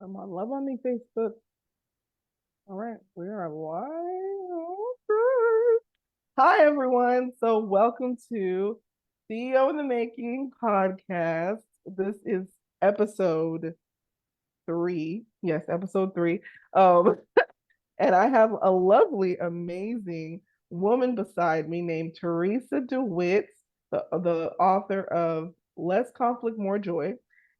I'm on Love on Me Facebook. All right, we are live. Okay. Hi, everyone. So, welcome to CEO in the Making podcast. This is episode three. Yes, episode three. Um, and I have a lovely, amazing woman beside me named Theresa Dewit, the author of Less Conflict, More Joy.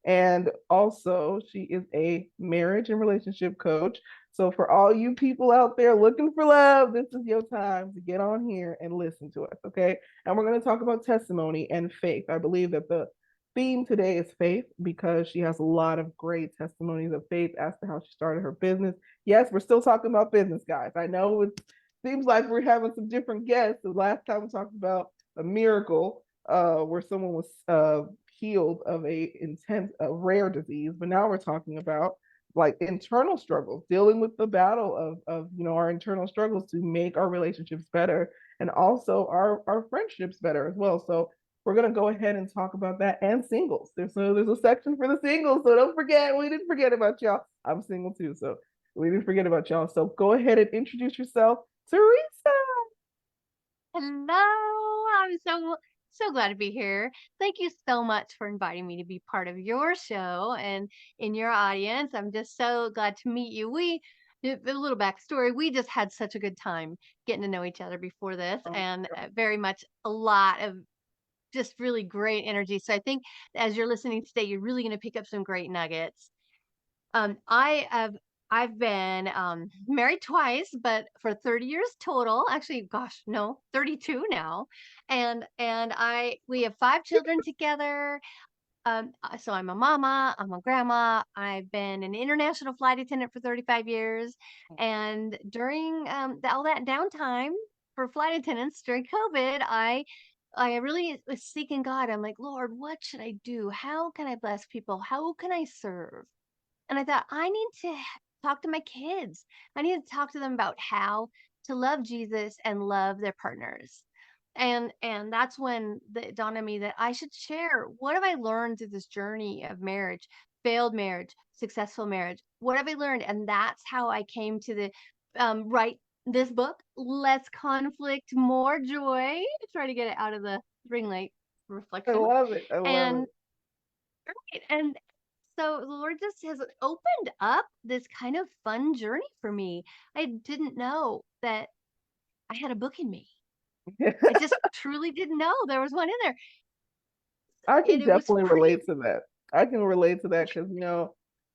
And also, she is a marriage and relationship coach. So, for all you people out there looking for love, this is your time to get on here and listen to us, okay? And we're going to talk about testimony and faith. I believe that the theme today is faith because she has a lot of great testimonies of faith as to how she started her business. Yes, we're still talking about business, guys. I know it seems like we're having some different guests. The last time we talked about a miracle where someone was healed of a intense, rare disease, but now we're talking about like internal struggles, dealing with the battle of our internal struggles to make our relationships better and also our friendships better as well. So we're gonna go ahead and talk about that and singles. There's a section for the singles, so don't forget. We didn't forget about y'all. I'm single too, so we didn't forget about y'all. So go ahead and introduce yourself, Theresa. Hello. I'm so glad to be here. Thank you so much for inviting me to be part of your show and in your audience. I'm just so glad to meet you. A little backstory. We just had such a good time getting to know each other before this, Oh, and very much a lot of just really great energy. So I think as you're listening today, you're really going to pick up some great nuggets. I have I've been married twice, but for 30 years total. Actually, gosh, no, 32 now. And I we have five children together. So I'm a mama, I'm a grandma. I've been an international flight attendant for 35 years. And during all that downtime for flight attendants during COVID, I really was seeking God. I'm like, Lord, what should I do? How can I bless people? How can I serve? And I thought, I need to talk to my kids. I need to talk to them about how to love Jesus and love their partners. And that's when it dawned on me that I should share what have I learned through this journey of marriage, failed marriage, successful marriage. What have I learned? And that's how I came to the write this book, Less Conflict, More Joy. Try to get it out of the ring light I reflection. love it. I love And it. right, and so the Lord just has opened up this kind of fun journey for me. I didn't know that I had a book in me. I just truly didn't know there was one in there. I can And it was definitely pretty. relate to that. I can relate to that because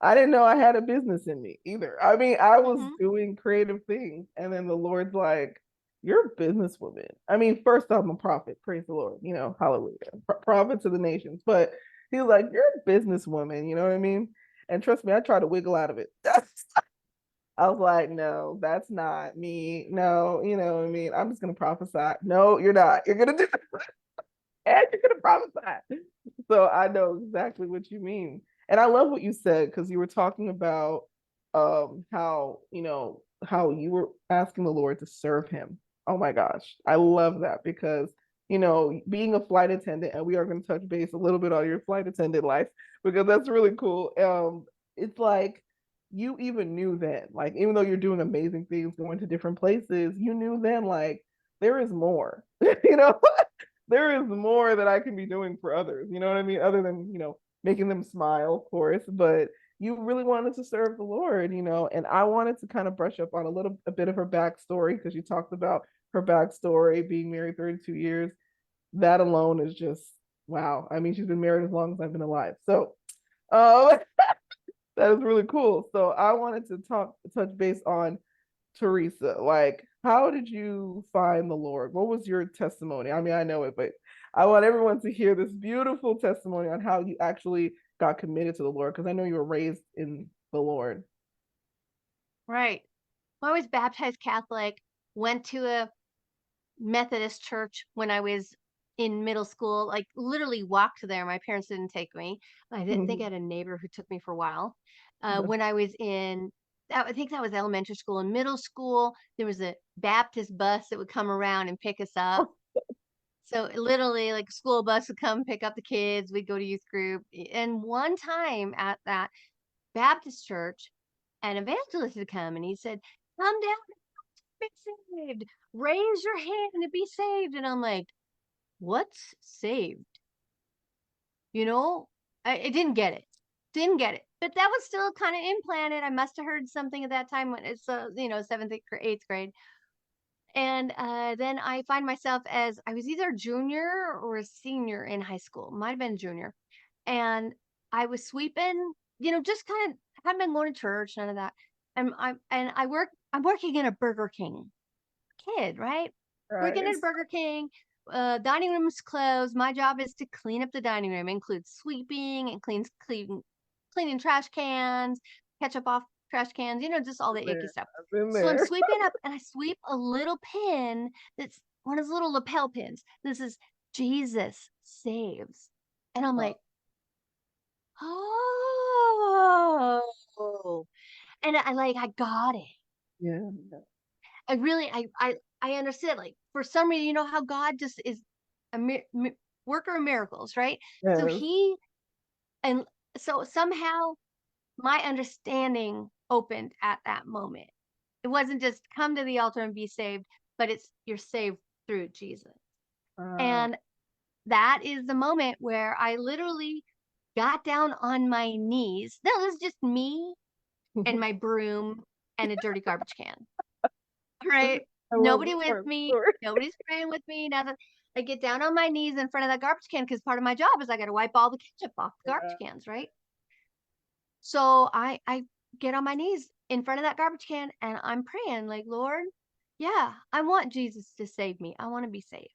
I didn't know I had a business in me either. I mean, I was Mhm. doing creative things, and then the Lord's like, "You're a businesswoman." I mean, first I'm a prophet, praise the Lord, hallelujah, prophet to the nations. But he was like, "You're a businesswoman," you know what I mean? And trust me, I tried to wiggle out of it. I was like, "No, that's not me. No, you know what I mean? I'm just gonna prophesy." No, you're not. You're gonna do and you're gonna prophesy. So I know exactly what you mean. And I love what you said because you were talking about how how you were asking the Lord to serve him. Oh my gosh. I love that because being a flight attendant, and we are going to touch base a little bit on your flight attendant life because that's really cool. It's like you even knew then, like even though you're doing amazing things, going to different places, you knew then like there is more, there is more that I can be doing for others. You know what I mean? Other than, making them smile, of course, but you really wanted to serve the Lord, and I wanted to kind of brush up on a bit of her backstory because you talked about her backstory, being married 32 years. That alone is just wow. I mean, she's been married as long as I've been alive. So, uh, that is really cool. So I wanted to touch base on Theresa. Like, how did you find the Lord? What was your testimony? I mean, I know it, but I want everyone to hear this beautiful testimony on how you actually got committed to the Lord because I know you were raised in the Lord. Right. Well, I was baptized Catholic, went to a Methodist church when I was in middle school, like literally walked there. My parents didn't take me. I didn't think I had a neighbor who took me for a while. When I was I think that was elementary school. In middle school, there was a Baptist bus that would come around and pick us up. So literally, like a school bus would come pick up the kids. We'd go to youth group. And one time at that, Baptist church, an evangelist had come and he said, "Come down and be saved. Raise your hand and be saved." And I'm like, "What's saved?" You know, I didn't get it. Didn't get it. But that was still kind of implanted. I must have heard something at that time when it's, seventh, eighth grade. And then I find myself as I was either a junior or a senior in high school, might have been junior. And I was sweeping, just kind of hadn't been going to church, none of that. I'm working in a Burger King, kid, right? Working Right. at a Burger King. Dining room is closed. My job is to clean up the dining room, includes sweeping and cleaning trash cans, ketchup off trash cans, just all the icky Man, stuff. I've been So I'm there. sweeping up and I sweep a little pin that's one of those little lapel pins. This is Jesus saves. And I'm Oh, like, oh. And I got it. yeah. I really, I understood. Like for some reason, how God just is a worker of miracles, right? So Yes. and so somehow my understanding opened at that moment. It wasn't just come to the altar and be saved, but it's you're saved through Jesus. Uh, And that is the moment where I literally got down on my knees. No, this is just me and my broom and a dirty garbage can. Right? I love Nobody this with part of the me. story. Nobody's praying with me. Nothing. I get down on my knees in front of that garbage can because part of my job is I got to wipe all the ketchup off the garbage Yeah. cans, right? So I get on my knees in front of that garbage can and I'm praying like, Lord, yeah, I want Jesus to save me. I want to be saved.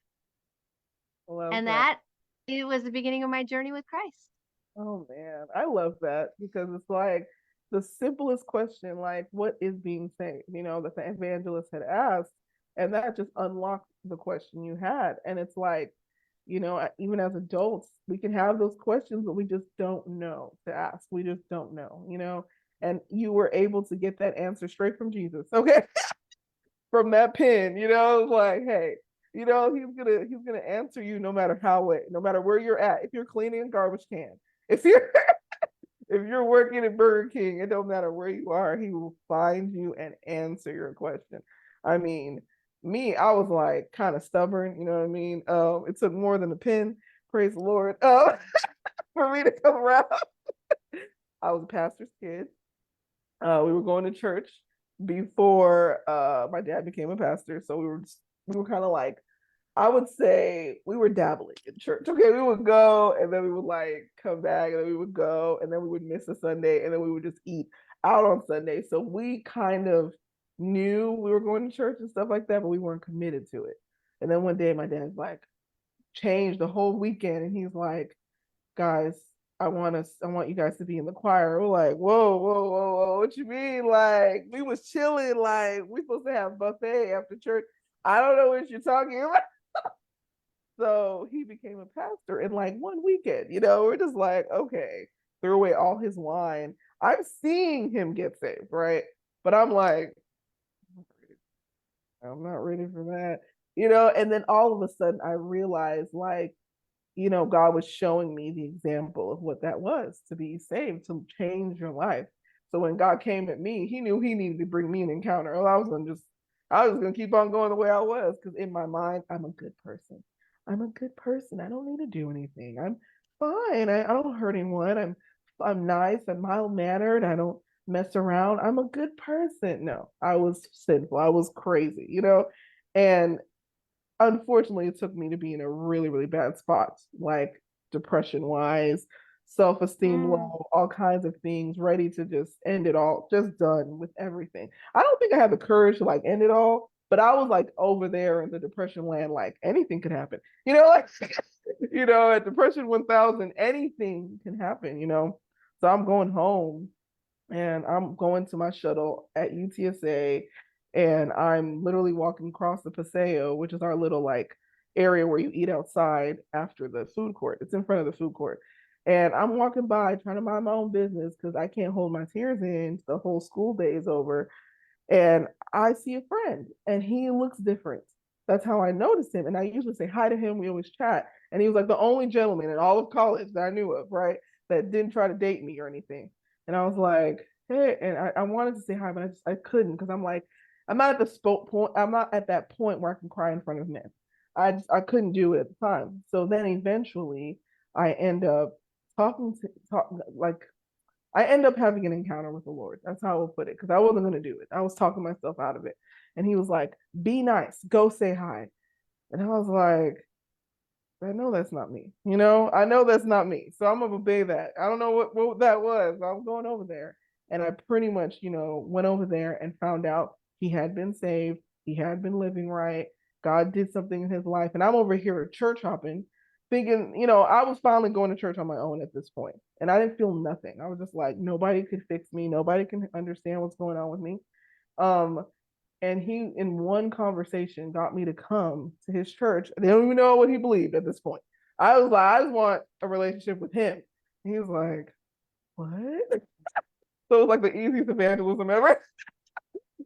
I love And that. that it was the beginning of my journey with Christ. Oh man, I love that because it's like the simplest question, like what is being saved, that the evangelist had asked, and that just unlocked the question you had. And it's like, even as adults, we can have those questions, but we just don't know to ask. We just don't know. And you were able to get that answer straight from Jesus. Okay. From that pen, like, hey, he's gonna answer you no matter no matter where you're at. If you're cleaning a garbage can, if you're if you're working at Burger King, it don't matter where you are, he will find you and answer your question. I mean, me, I was like kind of stubborn, you know what I mean? It took more than a pen, praise the Lord, for me to come around. I was a pastor's kid. We were going to church before my dad became a pastor, so we were kind of like, I would say we were dabbling in church. Okay, we would go and then we would like come back and then we would go and then we would miss a Sunday and then we would just eat out on Sunday. So we kind of knew we were going to church and stuff like that, but we weren't committed to it. And then one day my dad's like changed the whole weekend and he's like, guys, I want you guys to be in the choir. We're like, whoa, whoa, whoa, whoa, what you mean? Like, we was chilling, like we supposed to have buffet after church. I don't know what you're talking about. So he became a pastor in like one weekend. We're just like, okay, threw away all his wine. I'm seeing him get saved, right? But I'm like, I'm not ready for that. And then all of a sudden I realized like God was showing me the example of what that was to be saved, to change your life. So when God came at me, he knew he needed to bring me an encounter. Or I was gonna keep on going the way I was because in my mind, I'm a good person. I'm a good person. I don't need to do anything. I'm fine. I don't hurt anyone. I'm nice. I'm mild mannered. I don't mess around. I'm a good person. No, I was sinful. I was crazy. And unfortunately, it took me to be in a really, really bad spot, like depression wise, self esteem Mm. low, all kinds of things, ready to just end it all, just done with everything. I don't think I had the courage to like end it all, but I was like over there in the depression land, like anything could happen, like, at depression 1000, anything can happen. So I'm going home and I'm going to my shuttle at UTSA and I'm literally walking across the Paseo, which is our little like area where you eat outside after the food court. It's in front of the food court. And I'm walking by trying to mind my own business because I can't hold my tears in. The whole school day is over. And I see a friend and he looks different. That's how I noticed him. And I usually say hi to him. We always chat. And he was like the only gentleman in all of college that I knew of, right? That didn't try to date me or anything. And I was like, hey, and I wanted to say hi, but I couldn't because I'm like, I'm not at the point. I'm not at that point where I can cry in front of men. I couldn't do it at the time. So then eventually I end up like I end up having an encounter with the Lord. That's how I will put it. Because I wasn't gonna do it. I was talking myself out of it. And he was like, be nice, go say hi. And I was like, I know that's not me. I know that's not me. So I'm gonna obey that. I don't know what that was. I was going over there. And I pretty much, went over there and found out he had been saved. He had been living right. God did something in his life. And I'm over here at church hopping, thinking, I was finally going to church on my own at this point. And I didn't feel nothing. I was just like, nobody could fix me. Nobody can understand what's going on with me. Um, and he, in one conversation, got me to come to his church. They don't even know what he believed at this point. I was like, I just want a relationship with him. And he was like, what? So it was like the easiest evangelism ever.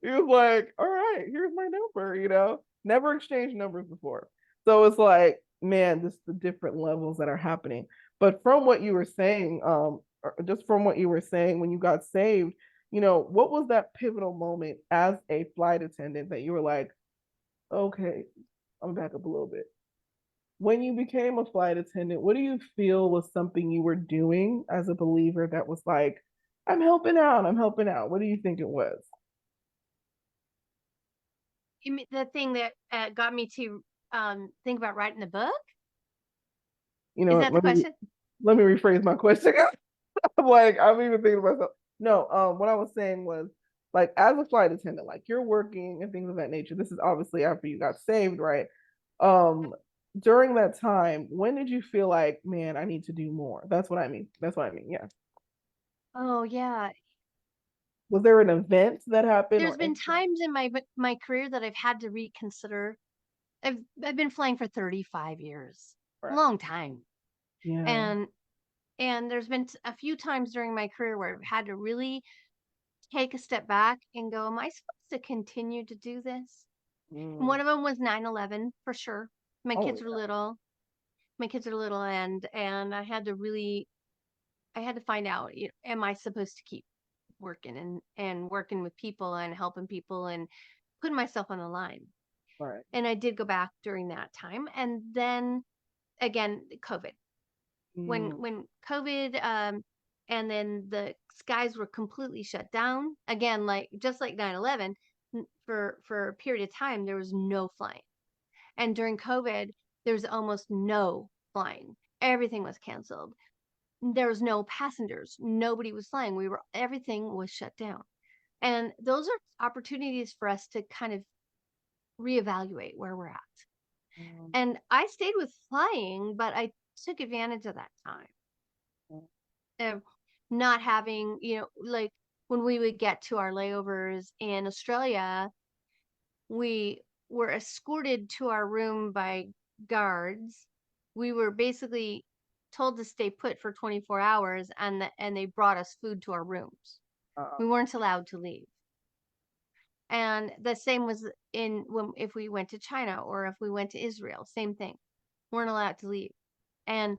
He was like, all right, here's my number. Never exchanged numbers before. So it's like, man, just the different levels that are happening. But from what you were saying, just from what you were saying when you got saved, what was that pivotal moment as a flight attendant that you were like, okay, I'm back up a little bit. When you became a flight attendant, what do you feel was something you were doing as a believer that was like, I'm helping out, I'm helping out? What do you think it was? You mean the thing that got me to think about writing the book? You know Is what? that the question? Let me rephrase my question. I'm like, I'm even thinking to myself. No, what I was saying was like as a flight attendant, like you're working and things of that nature. This is obviously after you got saved, right? Um, during that time, when did you feel like, man, I need to do more? That's what I mean. That's what I mean. Yeah. Oh yeah. Was there an event that happened There's or been anything? times in my career that I've had to reconsider. I've been flying for 35 years. Right. Long time. Yeah. And there's been a few times during my career where I've had to really take a step back and go, am I supposed to continue to do this? And one Mm. of them was 9/11 for sure. My Oh kids yeah. were little. My kids are little, and I had to find out, am I supposed to keep working and working with people and helping people and putting myself on the line? Right. And I did go back during that time. And then again, COVID. Mm. When COVID and then the skies were completely shut down again, like just like 9/11, for a period of time there was no flying. And during COVID, there was almost no flying. Everything was canceled. There was no passengers. Nobody was flying. Everything was shut down. And those are opportunities for us to kind of reevaluate where we're at. Mm. And I stayed with flying, but I took advantage of that time of not having, like when we would get to our layovers in Australia, we were escorted to our room by guards. We were basically told to stay put for 24 hours, and they brought us food to our rooms. Uh, We weren't allowed to leave. And the same was if we went to China or if we went to Israel, same thing. Weren't allowed to leave. And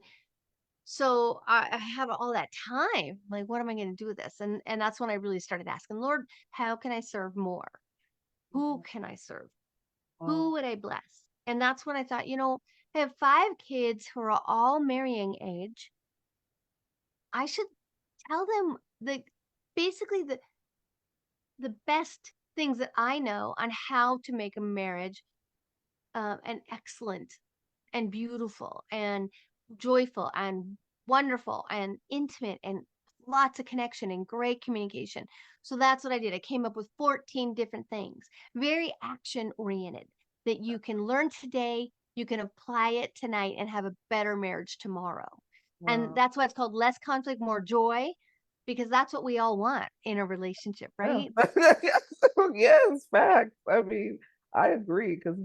so I have all that time. Like, what am I going to do with this? And that's when I really started asking, Lord, how can I serve more? Who can I serve? Who oh, would I bless? And that's when I thought, I have 5 kids who are all marrying age. I should tell them basically the best things that I know on how to make a marriage an excellent and beautiful and joyful and wonderful and intimate and lots of connection and great communication. So that's what I did. I came up with 14 different things, very action oriented, that you can learn today, you can apply it tonight and have a better marriage tomorrow. And wow. that's why it's called less conflict, more joy, because that's what we all want in a relationship, Yeah. right? Yes, facts. I mean, I agree because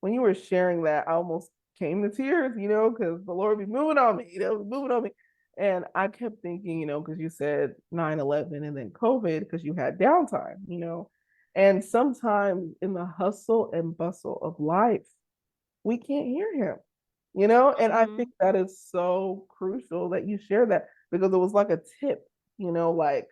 when you were sharing that, I almost came to tears, because the Lord be moving on me, moving on me. And I kept thinking, because you said 9/11 and then COVID, because you had downtime, and sometimes in the hustle and bustle of life, we can't hear him, and I think Hmm. that is so crucial that you share that because it was like a tip like,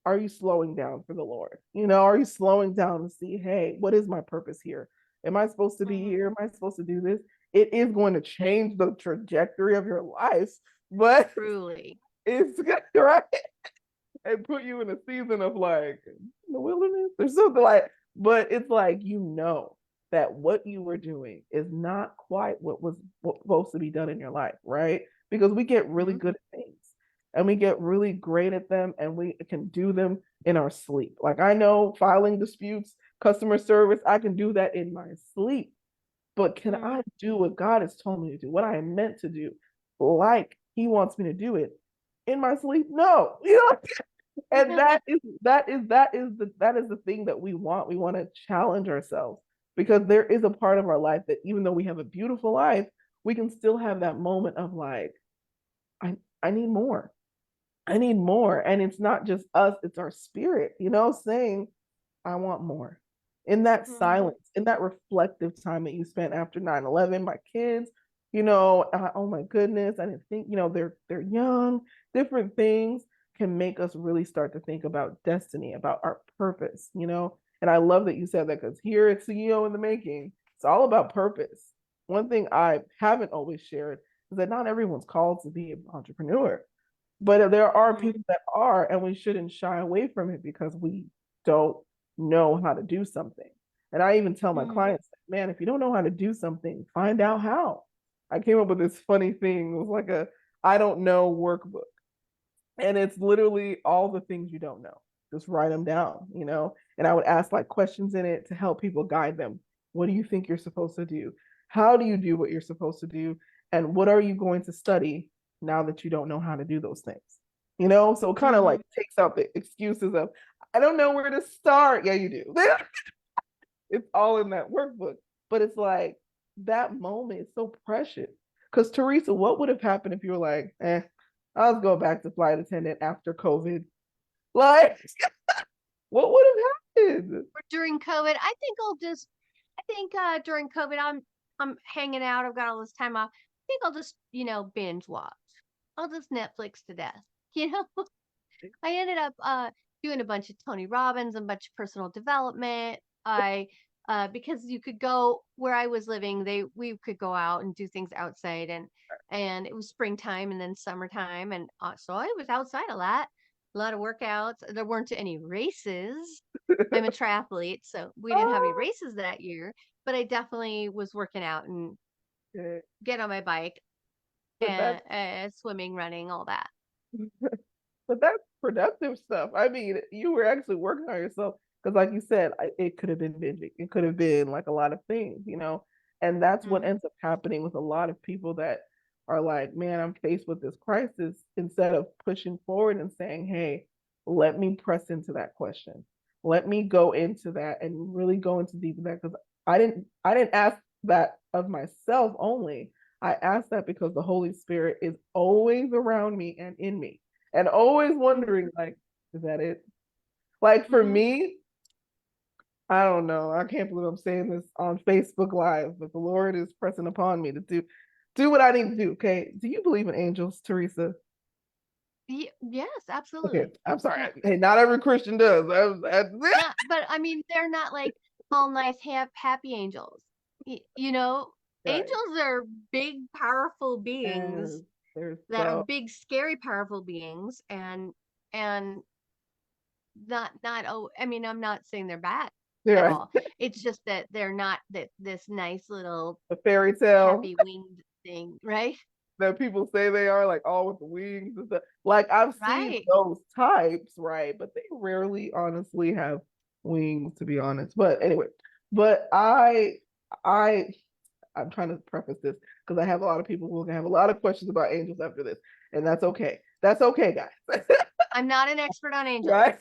are you slowing down for the Lord? Are you slowing down to see, hey, what is my purpose here? Am I supposed to be here? Am I supposed to do this? It is going to change the trajectory of your life, but Truly. it's right and put you in a season of like in the wilderness or something like. But it's like that what you were doing is not quite what was supposed to be done in your life, right? Because we get really Mm-hmm. good at things and we get really great at them and we can do them in our sleep. Like I know filing disputes, customer service, I can do that in my sleep. But can Mm-hmm. I do what God has told me to do, what I am meant to do, like He wants me to do it in my sleep? No, and that is the thing that we want. We want to challenge ourselves because there is a part of our life that even though we have a beautiful life, we can still have that moment of like, I need more. I need more. And it's not just us, it's our spirit, saying, I want more. In that Mm-hmm. silence, in that reflective time that you spent after 9/11, my kids, oh my goodness, I didn't think, they're young, different things can make us really start to think about destiny, about our purpose, And I love that you said that because here at CEO in the making, it's all about purpose. One thing I haven't always shared is that not everyone's called to be an entrepreneur. But there are Mm-hmm. people that are, and we shouldn't shy away from it because we don't know how to do something. And I even tell my Mm-hmm. clients, man, if you don't know how to do something, find out how. I came up with this funny thing. It was like a I don't know workbook. And it's literally all the things you don't know. Just write them down. And I would ask like questions in it to help people guide them. What do you think you're supposed to do? How do you do what you're supposed to do? And what are you going to study now that you don't know how to do those things? So it kind of Mm-hmm. like takes out the excuses of, I don't know where to start. Yeah, you do. It's all in that workbook. But it's like that moment is so precious. Because Theresa, what would have happened if you were like, I'll go back to flight attendant after COVID? Like, what would have happened? During COVID, I think during COVID I'm hanging out. I've got all this time off. I think I'll just, binge watch. I'll just Netflix to death. You know, I ended up doing a bunch of Tony Robbins and a bunch of personal development. I because you could go where I was living, we could go out and do things outside, and it was springtime and then summertime, and so I was outside a lot of workouts. There weren't any races. I'm a triathlete, so we didn't have any Oh, races that year, but I definitely was working out and okay. get on my bike But and swimming, running, all that. but that's productive stuff. I mean, you were actually working on yourself because, like you said, it could have been binging. It could have been like a lot of things. And that's what Hmm. ends up happening with a lot of people that are like, man, I'm faced with this crisis. Instead of pushing forward and saying, hey, let me press into that question. Let me go into that and really go into deep in that because I didn't ask that of myself only. I asked that because the Holy Spirit is always around me and in me and always Hmm. wondering, like, is that it? Like for Hmm. me, I don't know. I can't believe I'm saying this on Facebook Live, but the Lord is pressing upon me to do what I need to do. Okay. Do you believe in angels, Theresa? Yes, Okay. absolutely. I'm sorry. Yeah. Hey, not every Christian does. Not, but I mean, they're not like all nice, happy angels. You know, Right. angels are big, powerful And beings there's that are so big, scary, powerful beings, and not. Oh, I mean, I'm not saying they're bad you're at right. all. It's just that they're not this nice little The fairy tale happy winged thing, right? that people say they are, like all with the wings and stuff. Like I've seen Right. those types, right? But they rarely honestly have wings, to be honest. But anyway, but I I'm trying to preface this because I have a lot of people who are gonna have a lot of questions about angels after this, and that's okay. That's okay, guys. I'm not an expert on angels. Right?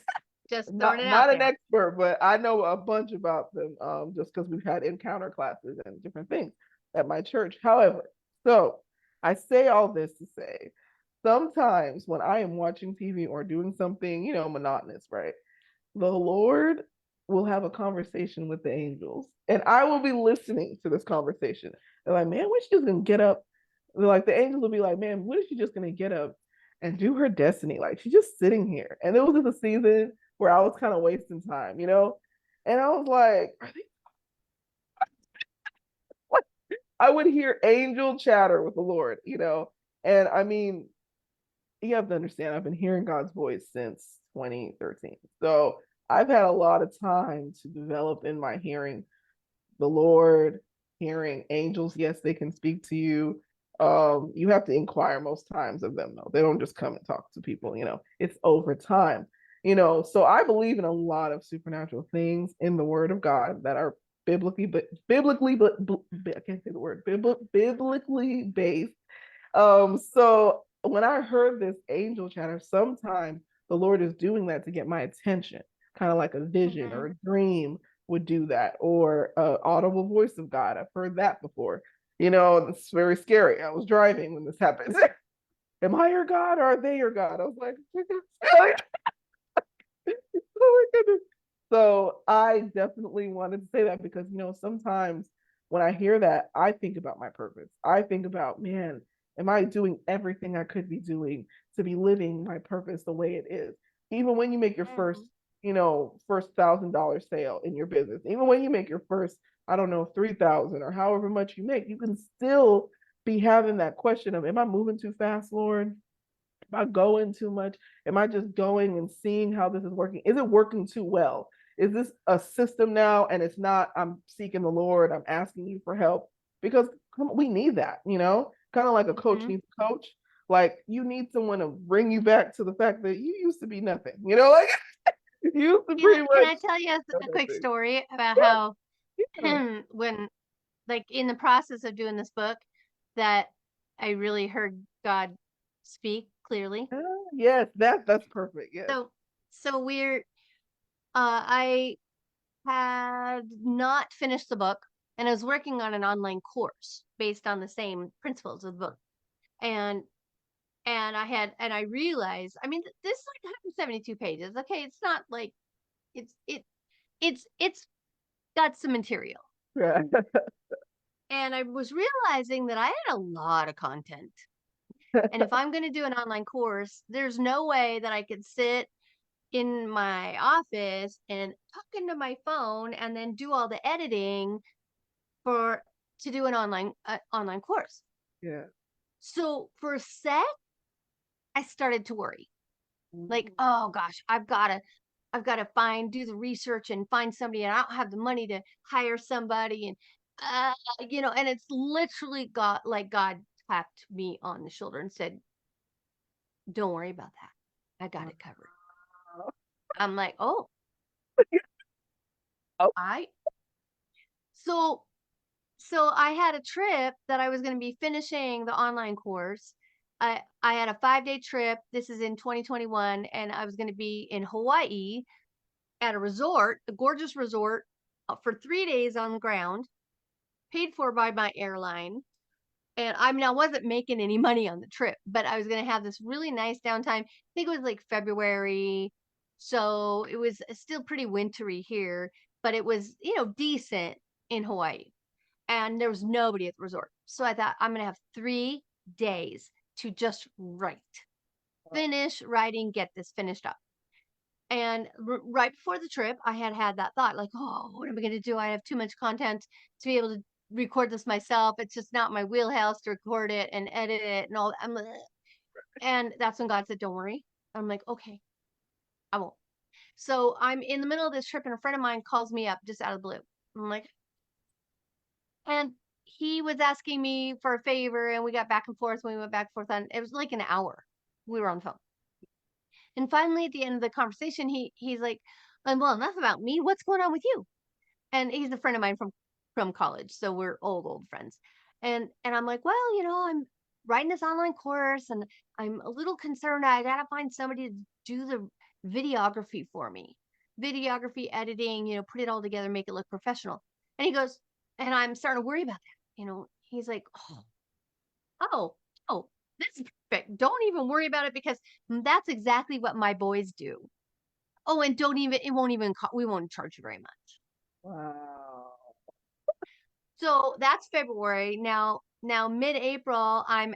Just throwing not it out not an there. expert, but I know a bunch about them just because we've had encounter classes and different things at my church. However, so I say all this to say sometimes when I am watching TV or doing something, monotonous, right? The Lord will have a conversation with the angels, and I will be listening to this conversation. They're like, man, when she's just gonna get up. They're like, the angels will be like, man, when is she just gonna get up and do her destiny. Like she's just sitting here. And it was just a season where I was kind of wasting time, you know? And I was like, are they what? I would hear angel chatter with the Lord, you know? And I mean, you have to understand, I've been hearing God's voice since 2013. So I've had a lot of time to develop in my hearing the Lord, hearing angels. Yes, they can speak to you. You have to inquire most times of them, though. They don't just come and talk to people, you know, it's over time, you know. So I believe in a lot of supernatural things in the word of God that are but I can't say the word biblically based. So when I heard this angel chatter, sometimes the Lord is doing that to get my attention, kind of like a vision or Mm-hmm. a dream would do that, or an audible voice of God. I've heard that before. You know, it's very scary. I was driving when this happened. Am I your God or are they your God? I was like, oh my goodness. So I definitely wanted to say that because, you know, sometimes when I hear that, I think about my purpose. I think about, man, am I doing everything I could be doing to be living my purpose the way it is? Even when you make your first, Mm-hmm. you know, first $1,000 sale in your business, even when you make your first, I don't know, 3,000 or however much you make, you can still be having that question of, am I moving too fast, Lord? Am I going too much? Am I just going and seeing how this is working? Is it working too well? Is this a system now and it's not? I'm seeking the Lord, I'm asking you for help because we need that, you know, kind of like a coach Mm-hmm. needs a coach. Like you need someone to bring you back to the fact that you used to be nothing, you know, like you used to pretty Can much I tell you a quick nothing. story about how Yeah, when, like, in the process of doing this book, that I really heard God speak clearly. yeah. Yes, that's perfect. Yes. So, I had not finished the book, and I was working on an online course based on the same principles of the book. And I realized, I mean, this is like 172 pages. Okay, it's not like it's it it's got some material. Yeah. And I was realizing that I had a lot of content. And if I'm going to do an online course, there's no way that I could sit in my office and talk into my phone and then do all the editing for to do an online course. Yeah. So for a sec, I started to worry. Like, oh gosh, I've got to do the research and find somebody, and I don't have the money to hire somebody, and and it's literally got like God tapped me on the shoulder and said, "Don't worry about that. I got it covered." I'm like, "Oh, Oh, I." So so I had a trip that I was going to be finishing the online course. I had a 5-day trip. This is in 2021, and I was going to be in Hawaii at a resort, a gorgeous resort, for 3 days on the ground, paid for by my airline. And I wasn't making any money on the trip, but I was going to have this really nice downtime. I think it was like February. So it was still pretty wintry here, but it was, decent in Hawaii. And there was nobody at the resort. So I thought, I'm going to have 3 days to just write, finish writing, get this finished up. And right before the trip, I had that thought, like, oh, what am I going to do? I have too much content to be able to record this myself. It's just not my wheelhouse to record it and edit it and all. And that's when God said, don't worry. I'm like, okay, I won't. So I'm in the middle of this trip, and a friend of mine calls me up just out of the blue. I'm like, and he was asking me for a favor, and we got back and forth. When we went back and forth, on it was like an hour. We were on the phone. And finally, at the end of the conversation, he's like, well, enough about me. What's going on with you? And he's a friend of mine from college, so we're old friends. And I'm like, well, I'm writing this online course, and I'm a little concerned. I gotta find somebody to do the videography for me, videography editing, put it all together, make it look professional. And he goes, and I'm starting to worry about that. He's like, oh, oh, this is perfect. Don't even worry about it, because that's exactly what my boys do. Oh, and don't even, it won't even, we won't charge you very much. wow. So that's February. Now mid-April, I'm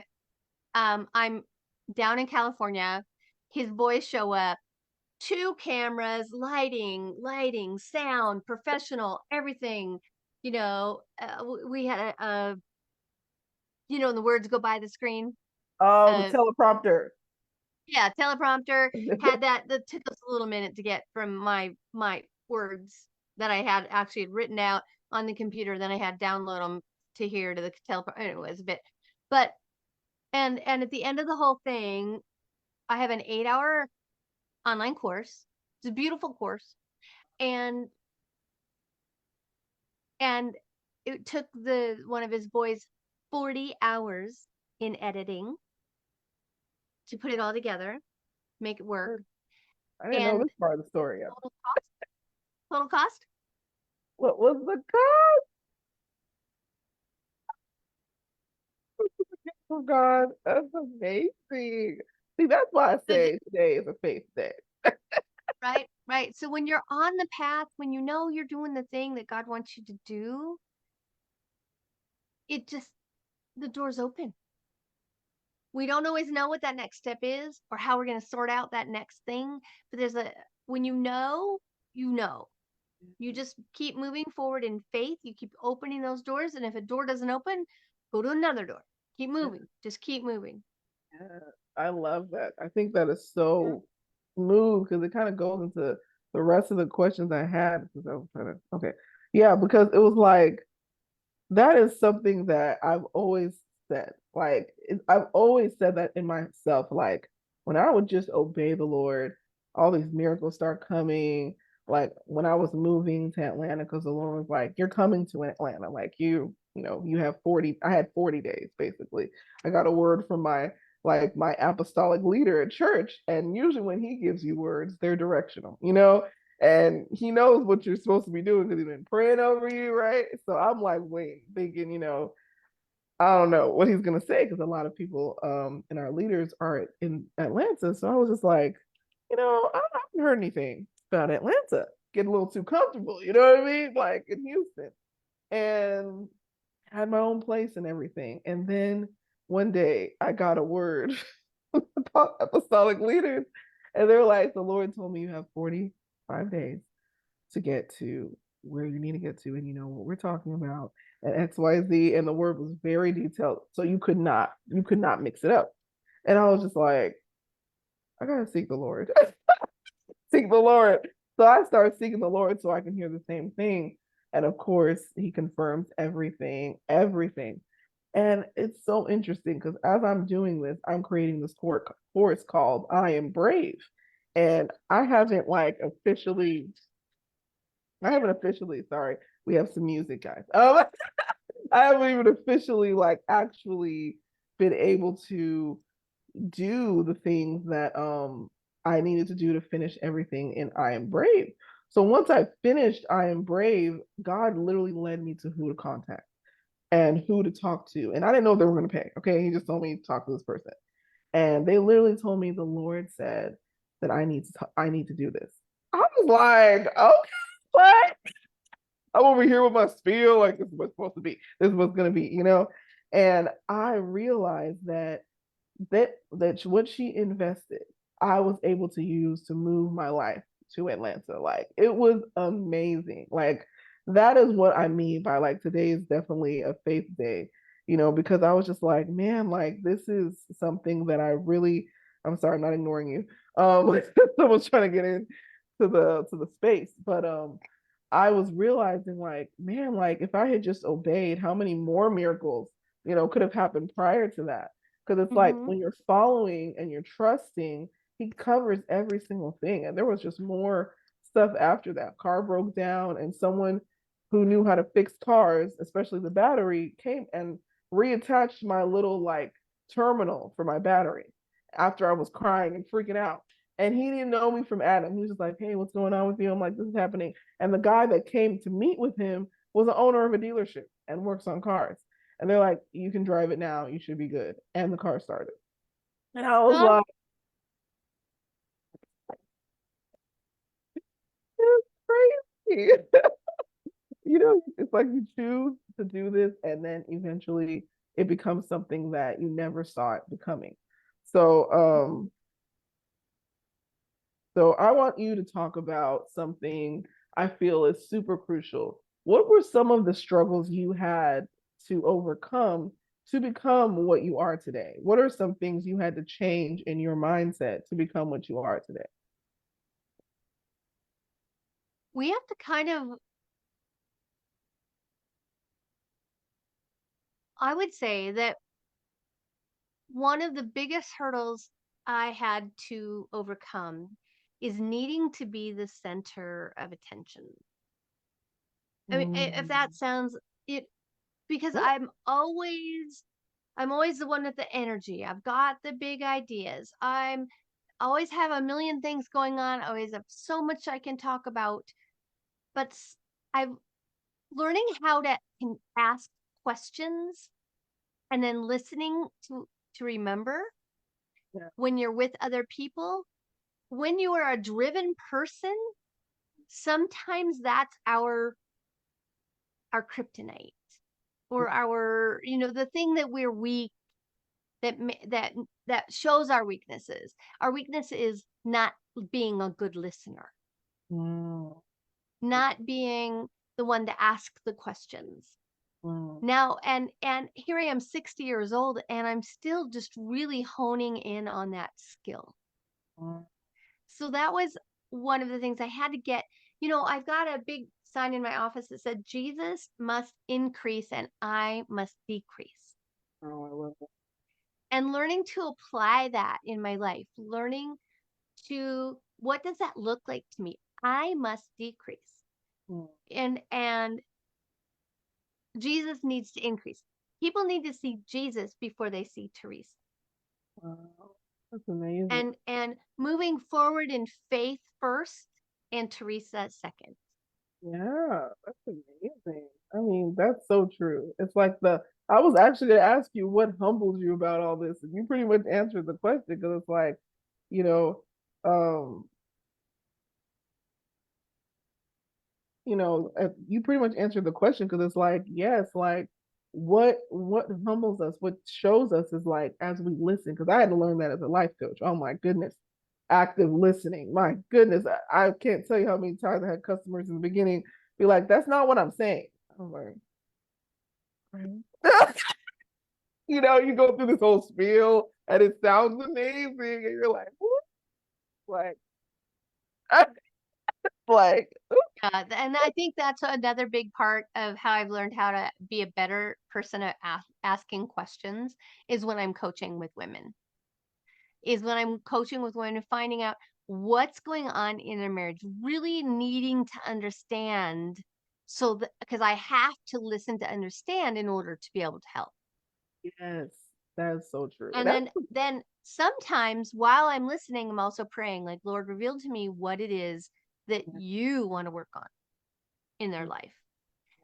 down in California. His boys show up, two cameras, lighting, sound, professional, everything. We had the words go by the screen. Oh, the Uh, teleprompter. yeah, teleprompter had that. That took us a little minute to get from my words that I had actually written out on the computer. Then I had download them to here to the teleprompter. It was a bit, but and at the end of the whole thing, I have an 8 hour online course. It's a beautiful course, and and it took the one of his boys 40 hours in editing to put it all together, make it work. I didn't know And this part of the story yet. total cost, What was the cost? Oh God, that's amazing. See, that's why I the, say today is a faith day. right? Right. So when you're on the path, when you know you're doing the thing that God wants you to do, it just the door's open. We don't always know what that next step is or how we're going to sort out that next thing, but when you know. You just keep moving forward in faith. You keep opening those doors. And if a door doesn't open, go to another door. Keep moving. Just keep moving. Yeah, I love that. I think that is so smooth because it kind of goes into the rest of the questions I had. Because I was trying to, okay. Yeah, because it was like that is something that I've always said. Like I've always said that in myself. Like when I would just obey the Lord, all these miracles start coming. Like when I was moving to Atlanta, because the Lord was like, "You're coming to Atlanta. Like you have 40. I had 40 days basically. I got a word from my apostolic leader at church, and usually when he gives you words, they're directional. And he knows what you're supposed to be doing because he's been praying over you, right? So I'm like, wait, thinking, I don't know what he's gonna say because a lot of people and our leaders are in Atlanta. So I was just like, I haven't heard anything about Atlanta. Getting a little too comfortable, you know what I mean? Like in Houston. And I had my own place and everything. And then one day I got a word about apostolic leaders. And they're like, the Lord told me you have 45 days to get to where you need to get to, and you know what we're talking about, and XYZ, and the word was very detailed, so you could not mix it up. And I was just like, I gotta seek the Lord. Seek the Lord. So I started seeking the Lord so I can hear the same thing. And of course, he confirms everything. And it's so interesting because as I'm doing this, I'm creating this course called I Am Brave. And I haven't officially, sorry, we have some music, guys. I haven't even officially, like, actually been able to do the things that I needed to do to finish everything in I Am Brave. So once I finished I Am Brave, God literally led me to who to contact and who to talk to. And I didn't know if they were going to pay. Okay. He just told me to talk to this person. And they literally told me the Lord said that I need to do this. I was like, okay, what? I'm over here with my spiel, like this is what's supposed to be. This is what's gonna be. And I realized that what she invested, I was able to use to move my life to Atlanta. Like it was amazing. Like that is what I mean by like today is definitely a faith day, because I was just like, man, like this is something that I really, I'm sorry, I'm not ignoring you. Someone's trying to get in to the space, but I was realizing like, man, like if I had just obeyed, how many more miracles, could have happened prior to that. Because it's like Mm-hmm. when you're following and you're trusting, he covers every single thing. And there was just more stuff after that. Car broke down, and someone who knew how to fix cars, especially the battery, came and reattached my little like terminal for my battery after I was crying and freaking out. And he didn't know me from Adam. He was just like, hey, what's going on with you? I'm like, this is happening. And the guy that came to meet with him was the owner of a dealership and works on cars. And they're like, you can drive it now. You should be good. And the car started. And I was Huh? like, it's crazy. It's like you choose to do this, and then eventually it becomes something that you never saw it becoming. So, so I want you to talk about something I feel is super crucial. What were some of the struggles you had to overcome to become what you are today? What are some things you had to change in your mindset to become what you are today? We have to kind of, I would say that one of the biggest hurdles I had to overcome is needing to be the center of attention. I mean, if that Mm. sounds it, because I'm always the one with the energy. I've got the big ideas. I'm always have a million things going on. I always have so much I can talk about. But I'm learning how to ask questions and then listening to remember Yeah. when you're with other people. When you are a driven person, sometimes that's our kryptonite or our, the thing that we're weak, that shows our weaknesses. Our weakness is not being a good listener, Mm. not being the one to ask the questions. Mm. Now, and here I am 60 years old and I'm still just really honing in on that skill. Mm. So that was one of the things I had to get. I've got a big sign in my office that said Jesus must increase and I must decrease. Oh, I love that. And learning to apply that in my life, learning to what does that look like to me? I must decrease. Mm. And Jesus needs to increase. People need to see Jesus before they see Theresa. Wow. That's amazing. And moving forward in faith first and Theresa second. Yeah, that's amazing. I mean, that's so true. It's like I was actually going to ask you what humbles you about all this, and you pretty much answered the question because it's like, you know, um, you pretty much answered the question because it's like, yes, like what humbles us, what shows us is like as we listen, because I had to learn that as a life coach. Oh my goodness. Active listening. My goodness. I can't tell you how many times I had customers in the beginning be like, that's not what I'm saying. I'm like, you go through this whole spiel and it sounds amazing, and you're like, what? Like, like, Yeah, and I think that's another big part of how I've learned how to be a better person at asking questions is when I'm coaching with women. Is when I'm coaching with women and finding out what's going on in their marriage, really needing to understand so that because I have to listen to understand in order to be able to help. yes, that's so true. And then sometimes while I'm listening, I'm also praying, like, Lord, reveal to me what it is that you want to work on in their life.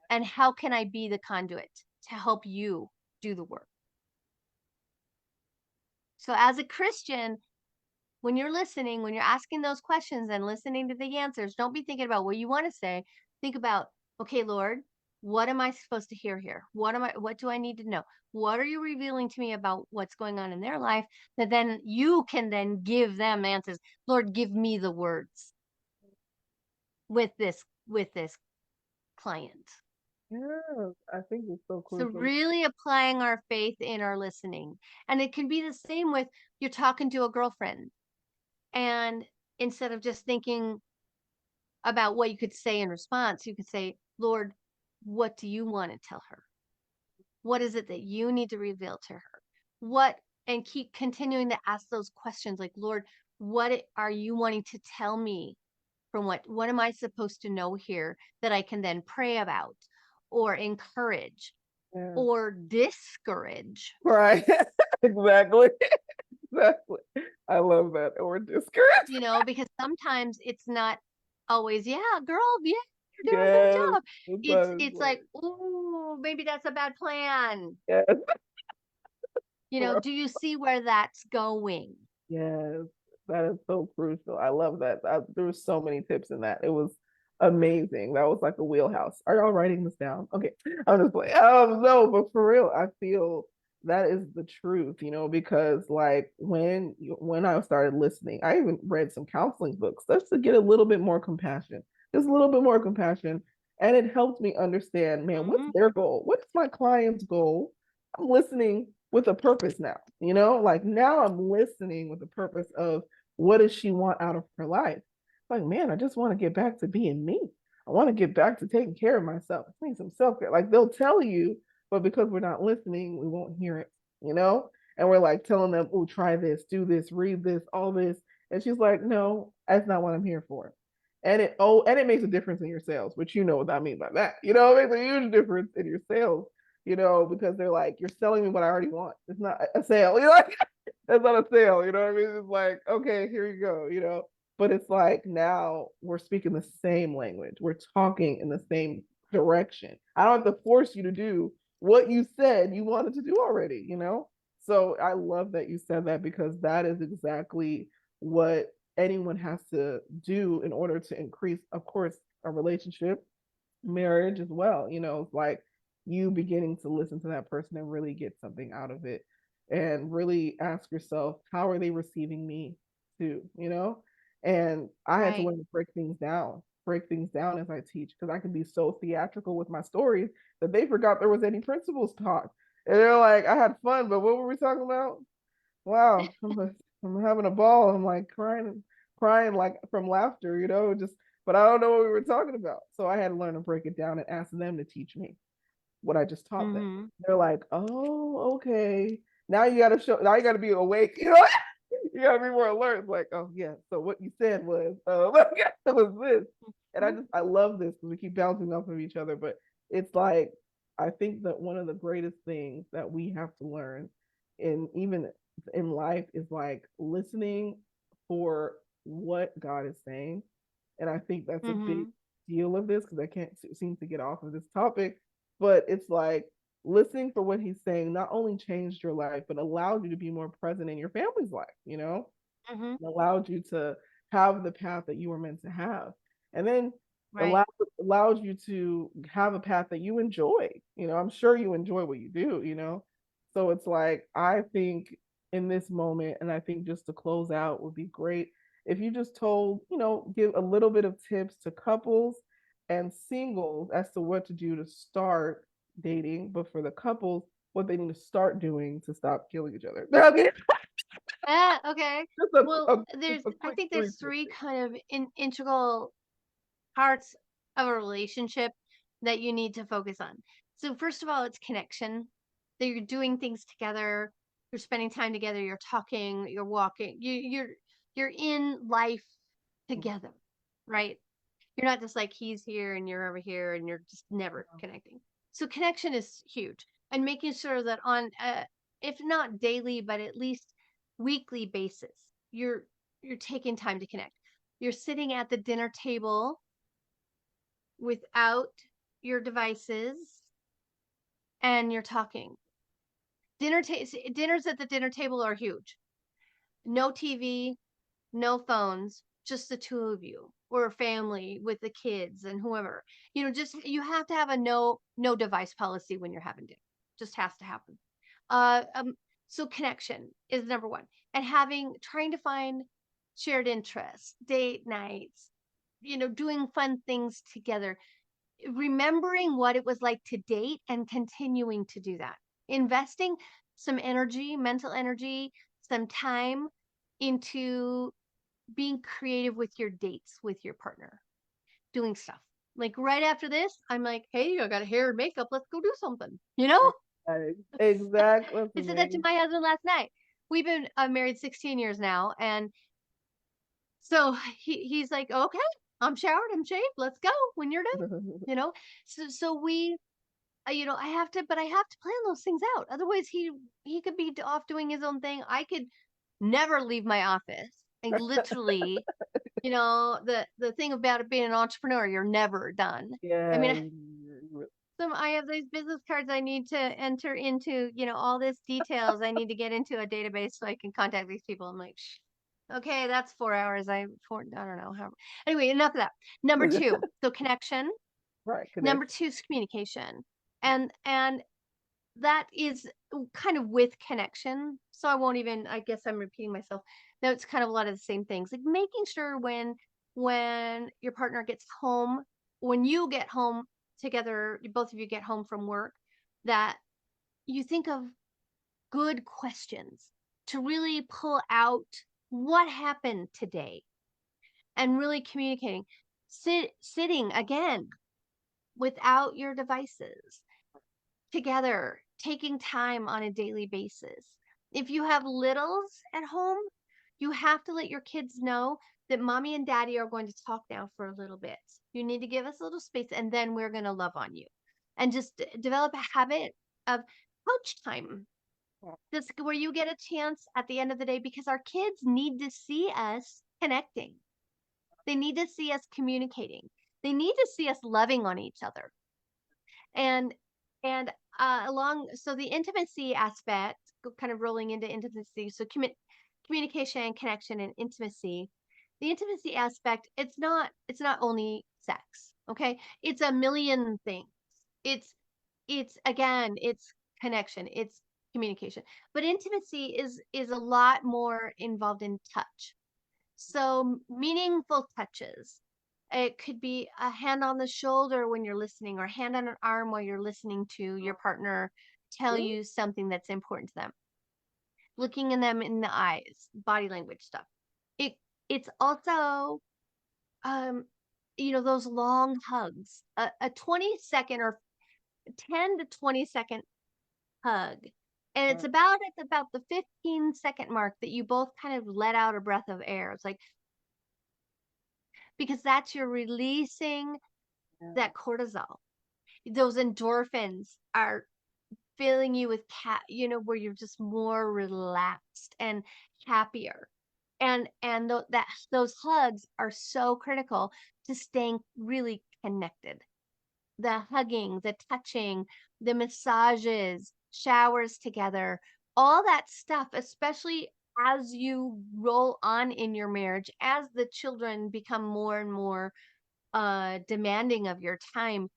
And how can I be the conduit to help you do the work? So as a Christian, when you're listening, when you're asking those questions and listening to the answers, don't be thinking about what you want to say. Think about, okay, Lord, what am I supposed to hear here? What do I need to know? What are you revealing to me about what's going on in their life that then you can then give them answers? Lord, give me the words with this client. Yes, I think it's so So crucial. really applying our faith in our listening. And it can be the same with you're talking to a girlfriend and instead of just thinking about what you could say in response, you could say, Lord, what do you want to tell her? What is it that you need to reveal to her? And keep continuing to ask those questions like, Lord, what are you wanting to tell me from what am I supposed to know here that I can then pray about or encourage Yeah. or discourage? Right. Exactly. Exactly. I love that. Or discouraged. Because sometimes it's not always, yeah, girl, yeah, you're doing a great Yes. job. It's Sometimes it's like, oh, maybe that's a bad plan. yes. Do you see where that's going? Yes. That is so crucial. I love that. There were so many tips in that. It was amazing. That was like a wheelhouse. Are y'all writing this down? Okay. I'm just playing. No, but for real, I feel that is the truth, because like when I started listening, I even read some counseling books just to get a little bit more compassion, just a little bit more compassion. And it helped me understand, man, what's Hmm. their goal? What's my client's goal? I'm listening with a purpose now, like now I'm listening with the purpose of what does she want out of her life? Like, man, I just want to get back to being me. I want to get back to taking care of myself. I need some self care. Like they'll tell you, but because we're not listening, we won't hear it, you know? And we're like telling them, oh, try this, do this, read this, all this. And she's like, no, that's not what I'm here for. And it makes a difference in your sales, which you know what I mean by that. It makes a huge difference in your sales, because they're like, you're selling me what I already want. It's not a sale, that's not a sale, you know what I mean? It's like, okay, here you go, But it's like now we're speaking the same language. We're talking in the same direction. I don't have to force you to do what you said you wanted to do already. So I love that you said that because that is exactly what anyone has to do in order to increase, of course, a relationship, marriage as well. It's like you beginning to listen to that person and really get something out of it and really ask yourself, how are they receiving me too? And I had to Right. learn to break things down as I teach because I can be so theatrical with my stories that they forgot there was any principles taught. And they're like, I had fun, but what were we talking about? Wow, I'm having a ball. I'm like crying like from laughter, just but I don't know what we were talking about. So I had to learn to break it down and ask them to teach me what I just taught them. Hmm. They're like, oh, okay. Now you gotta be awake. You gotta be more alert. It's like, oh yeah. So what you said was it was this. And I love this because we keep bouncing off of each other. But it's like I think that one of the greatest things that we have to learn in even in life is like listening for what God is saying. And I think that's a big Hmm. deal of this because I can't seem to get off of this topic. But it's like listening for what he's saying not only changed your life, but allowed you to be more present in your family's life, Hmm. allowed you to have the path that you were meant to have. And then Right. allowed allowed you to have a path that you enjoy. I'm sure you enjoy what you do. So it's like I think in this moment, and I think just to close out would be great if you just give a little bit of tips to couples and singles as to what to do to start dating, but for the couples, what they need to start doing to stop killing each other. Okay. Just Well, a I quick think three there's tip three thing. kind of integral parts of a relationship that you need to focus on. So first of all, it's connection. That you're doing things together, you're spending time together, you're talking, you're walking, you're in life together, right? You're not just like he's here and you're over here and you're just never connecting. So connection is huge, and making sure that on if not daily but at least weekly basis, you're taking time to connect. You're sitting at the dinner table without your devices and you're talking. Dinners at the dinner table are huge. No TV, no phones, just the two of you or a family with the kids and whoever. Just you have to have a no device policy when you're having dinner. Just has to happen. Uh, um, so connection is number one, and trying to find shared interests, date nights, doing fun things together, remembering what it was like to date and continuing to do that, investing some energy, mental energy, some time into being creative with your dates with your partner, doing stuff. Like right after this, I'm like, hey, I got hair and makeup. Let's go do something, you know? Exactly. That's I said that to amazing. my husband last night. We've been married 16 years now. And so he's like, okay, I'm showered, I'm shaved. Let's go when you're done, you know? So I have to plan those things out. Otherwise he could be off doing his own thing. I could never leave my office. And literally, the thing about it being an entrepreneur, you're never done. I Yeah. mean, I have these business cards I need to enter into, all this details I need to get into a database so I can contact these people. I'm like, Shh. Okay, that's 4 hours. I don't know how. Anyway, enough of that. Number two, so connection. Right. Number Connection. two is communication. And that is kind of with connection. So I won't even, I guess I'm repeating myself. No, it's kind of a lot of the same things. Like making sure when your partner gets home, when you get home together, both of you get home from work, that you think of good questions to really pull out what happened today and really communicating. Sitting again without your devices together, taking time on a daily basis. If you have littles at home, you have to let your kids know that mommy and daddy are going to talk now for a little bit. You need to give us a little space and then we're going to love on you. And just develop a habit of coach time. This where you get a chance at the end of the day because our kids need to see us connecting. They need to see us communicating. They need to see us loving on each other. And and along so the intimacy aspect, kind of rolling into intimacy. So communication, connection, and intimacy. The intimacy aspect, it's not only sex, okay? It's a million things. It's it's again, it's connection, it's communication. But intimacy is a lot more involved in touch. So meaningful touches. It could be a hand on the shoulder when you're listening, or a hand on an arm while you're listening to your partner tell Really? you something that's important to them. Looking in them in the eyes, body language stuff. It it's also um those long hugs. A 20-second or 10 to 20-second hug. And it's about the 15-second mark that you both kind of let out a breath of air. It's like, because that's you're releasing Yeah. that cortisol. Those endorphins are filling you with where you're just more relaxed and happier. And those hugs are so critical to staying really connected. The hugging, the touching, the massages, showers together, all that stuff, especially as you roll on in your marriage, as the children become more and more demanding of your time,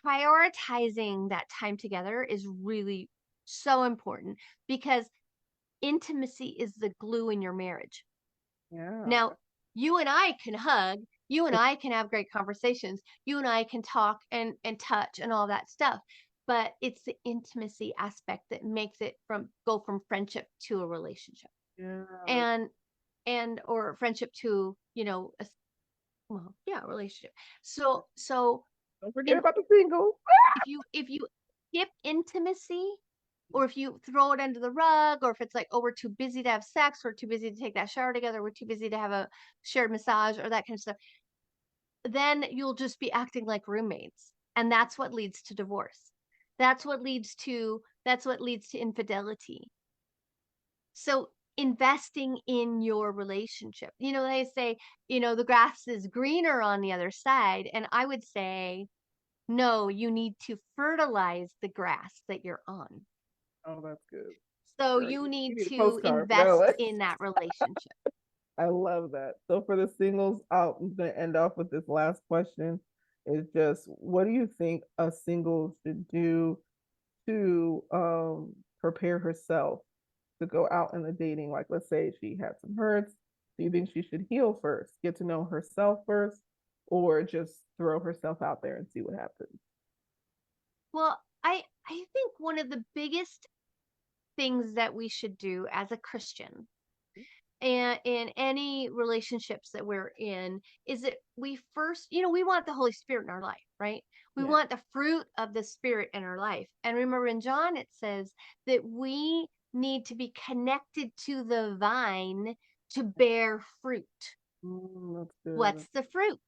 prioritizing that time together is really so important because intimacy is the glue in your marriage. Yeah. Now, you and I can hug, you and I can have great conversations, you and I can talk and touch and all that stuff. But it's the intimacy aspect that makes it from friendship to a relationship. Yeah. And or friendship to, well, yeah, relationship. So Don't forget in about the singles. if you skip intimacy, or if you throw it under the rug, or if it's like, oh, we're too busy to have sex, we're too busy to take that shower together, we're too busy to have a shared massage or that kind of stuff, then you'll just be acting like roommates. And that's what leads to divorce. That's what leads to infidelity. So investing in your relationship. They say, the grass is greener on the other side. And I would say, no, you need to fertilize the grass that you're on. Oh, that's good. So Girl, you you need need a to postcard for that invest one. in that relationship. I love that. So for the singles, I'm gonna end off with this last question. Is just what do you think a single should do to prepare herself to go out in the dating? Like let's say she had some hurts. Do you think she should heal first, get to know herself first, or just throw herself out there and see what happens? Well, I think one of the biggest things that we should do as a Christian and in any relationships that we're in is that we first, we want the Holy Spirit in our life, right? We Yeah. want the fruit of the Spirit in our life. And remember in John, it says that we need to be connected to the vine to bear fruit. That's good. What's the fruit?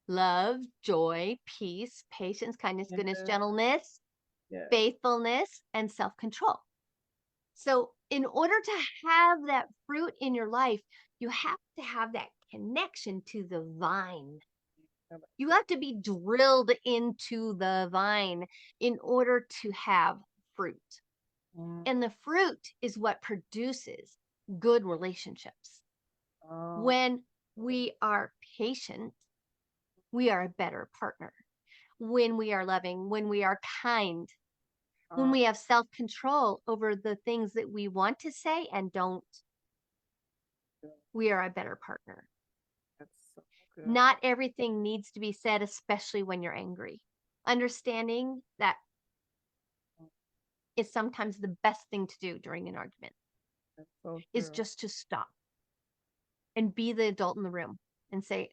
Love, joy, peace, patience, kindness, goodness, Yeah. gentleness, Yeah. faithfulness, and self control. So, in order to have that fruit in your life, you have to have that connection to the vine. You have to be drilled into the vine in order to have fruit. Mm. And the fruit is what produces good relationships. Oh, When we are patient, we are a better partner. when we are loving, when we are kind, when Uh, we have self-control over the things that we want to say and don't, we are a better partner. that's so good. Not everything needs to be said, especially when you're angry. Understanding that is sometimes the best thing to do during an argument That's so is true. just to stop and be the adult in the room and say,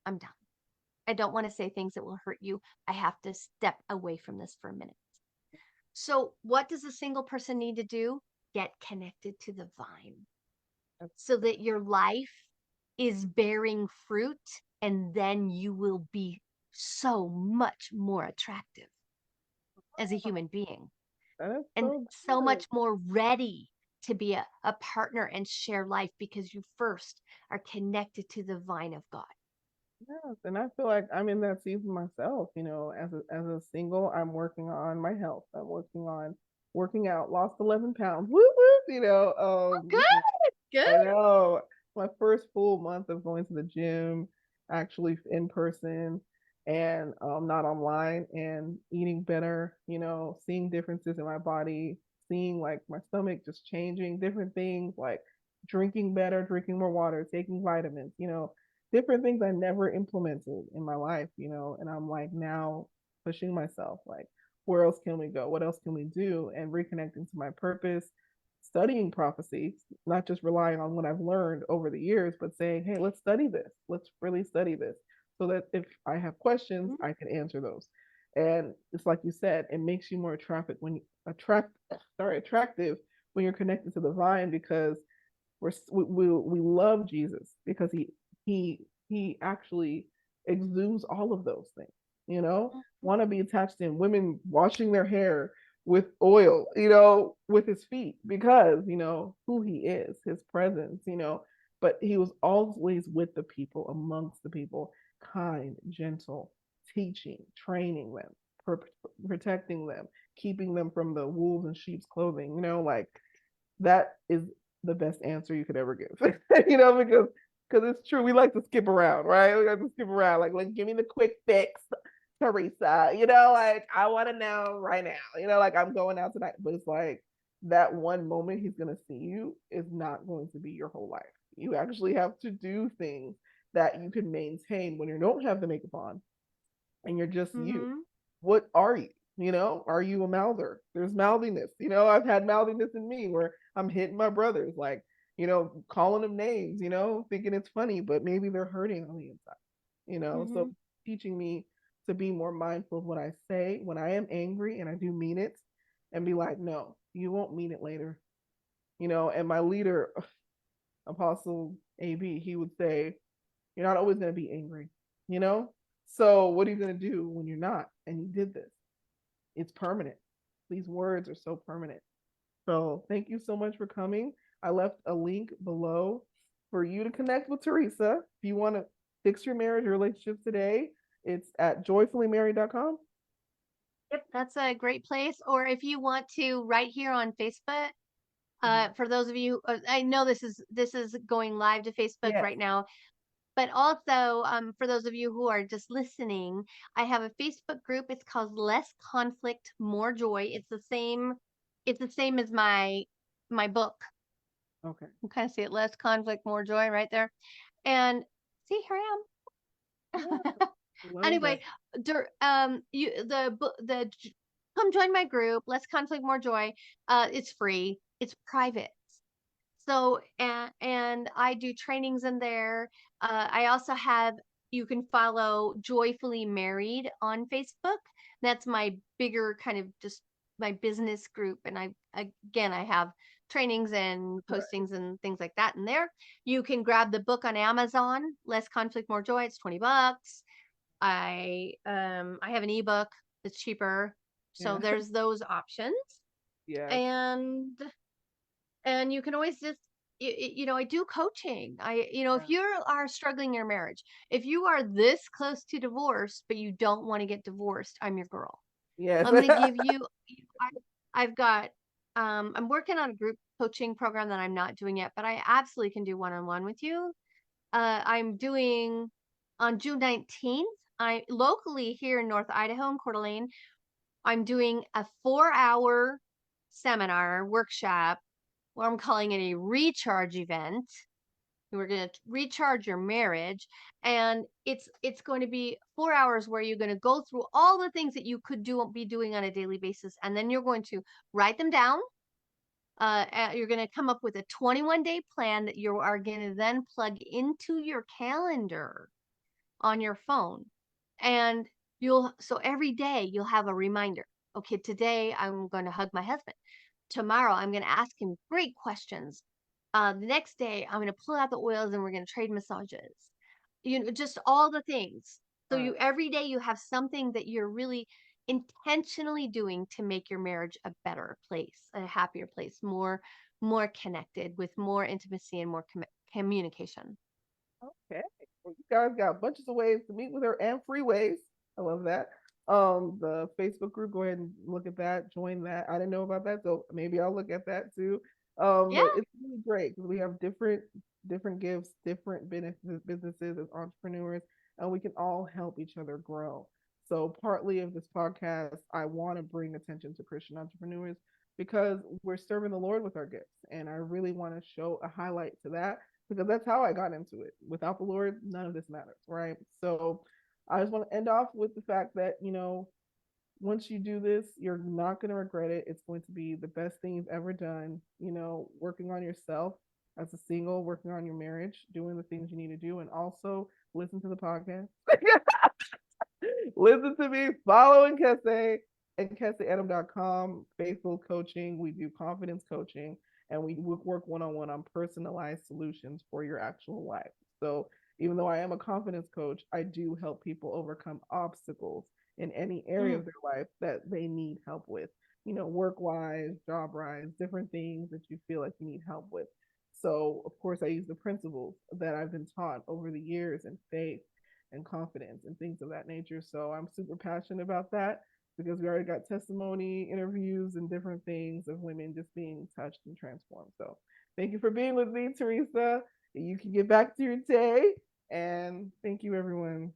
I'm done. I don't want to say things that will hurt you. I have to step away from this for a minute. So, what does a single person need to do? Get connected to the vine That's so that your life is bearing fruit, and then you will be so much more attractive as a human being that is and so so good. much more ready to be a partner and share life because you first are connected to the vine of God. Yes, and I feel like I'm in that season myself. As a single, I'm working on my health. I'm working on working out. Lost 11 pounds. Woo woo. Oh, good, I good. know my first full month of going to the gym, actually in person and not online, and eating better, seeing differences in my body, seeing like my stomach just changing, different things like drinking better, drinking more water, taking vitamins, different things I never implemented in my life, and I'm like now pushing myself like where else can we go? What else can we do? And reconnecting to my purpose, studying prophecy, not just relying on what I've learned over the years, but saying, hey, let's study this. Let's really study this so that if I have questions, Mhm. I can answer those. And it's like you said, it makes you more attractive when you attractive when you're connected to the vine, because we love Jesus because he actually exudes all of those things. Mhm. Want to be attached to him. Women washing their hair with oil, with his feet because who he is, his presence. But he was always with the people, amongst the people, kind, gentle, teaching, training them, protecting them, keeping them from the wolves in sheep's clothing. Like that is the best answer you could ever give. Because it's true. We like to skip around, right? We like to skip around. Like give me the quick fix, Theresa. Like I want to know right now. Like I'm going out tonight, but it's like that one moment he's gonna see you is not going to be your whole life. You actually have to do things that you can maintain when you don't have the makeup on and you're just you. Mhm. What are you? Are you a mouther? There's mouthiness. I've had mouthiness in me where I'm hitting my brothers, like, calling them names, thinking it's funny, but maybe they're hurting on the inside. So Mhm. teaching me to be more mindful of what I say when I am angry and I do mean it, and be like, no, you won't mean it later. And my leader, Apostle AB, he would say, you're not always going to be angry, you know? So what are you going to do when you're not? And you did this. It's permanent. These words are so permanent. So thank you so much for coming. I left a link below for you to connect with Theresa. If you want to fix your marriage or relationship today, it's at joyfullymarried.com. Yep, that's a great place. Or if you want to, right here on Facebook, Mhm. for those of you, I know this is going live to Facebook Yes. right now, but also for those of you who are just listening, I have a Facebook group. It's called Less Conflict, More Joy. It's the same. It's the same as my book. Okay. You kind of see it, Less Conflict, More Joy, right there. And see, here I Yeah. am. Love that. Anyway, come join my group. Less Conflict, More Joy. It's free. It's private. So, and I do trainings in there. I also have, you can follow Joyfully Married on Facebook. That's my bigger kind of just my business group. And again, I have trainings and Right. postings and things like that in there. You can grab the book on Amazon, Less Conflict, More Joy. It's $20. I have an ebook that's cheaper. So Yeah. there's those options. Yes. And you can always just I do coaching. If Yeah. you are struggling in your marriage, if you are this close to divorce but you don't want to get divorced, I'm your girl. Yes. I'm going to give you I've got I'm working on a group coaching program that I'm not doing yet, but I absolutely can do one-on-one with you. I'm doing on June 19th. I locally here in North Idaho in Coeur d'Alene, I'm doing a 4-hour seminar workshop, what I'm calling it a recharge event. We're going to recharge your marriage, and it's going to be 4 hours where you're going to go through all the things that you could be doing on a daily basis, and then you're going to write them down. You're going to come up with a 21-day plan that you are going to then plug into your calendar on your phone. And so every day you'll have a reminder. Okay, today I'm going to hug my husband. Tomorrow I'm going to ask him great questions. The next day I'm going to pull out the oils and we're going to trade massages. Just all the things. So Right. every day you have something that you're really intentionally doing to make your marriage a better place, a happier place, more connected, with more intimacy and more communication. Okay. Well, you guys got bunches of ways to meet with her and free ways. I love that. The Facebook group, go ahead and look at that, join that. I didn't know about that, so maybe I'll look at that too. Yeah. But it's really great because we have different gifts, different businesses as entrepreneurs, and we can all help each other grow. So partly of this podcast, I want to bring attention to Christian entrepreneurs because we're serving the Lord with our gifts. And I really want to show a highlight to that because that's how I got into it. Without the Lord, none of this matters, right? So I just want to end off with the fact that, once you do this, you're not going to regret it. It's going to be the best thing you've ever done, working on yourself as a single, working on your marriage, doing the things you need to do, and also listen to the podcast. Listen to me, following Kese and KeseAdam.com, faithful coaching. We do confidence coaching and we work one-on-one on personalized solutions for your actual life. So even though I am a confidence coach, I do help people overcome obstacles in any area Mm. of their life that they need help with, work wise, job wise, different things that you feel like you need help with. So, of course, I use the principles that I've been taught over the years in faith and confidence and things of that nature. So I'm super passionate about that because we already got testimony, interviews, and different things of women just being touched and transformed. So thank you for being with me, Theresa. You can get back to your day. And thank you, everyone.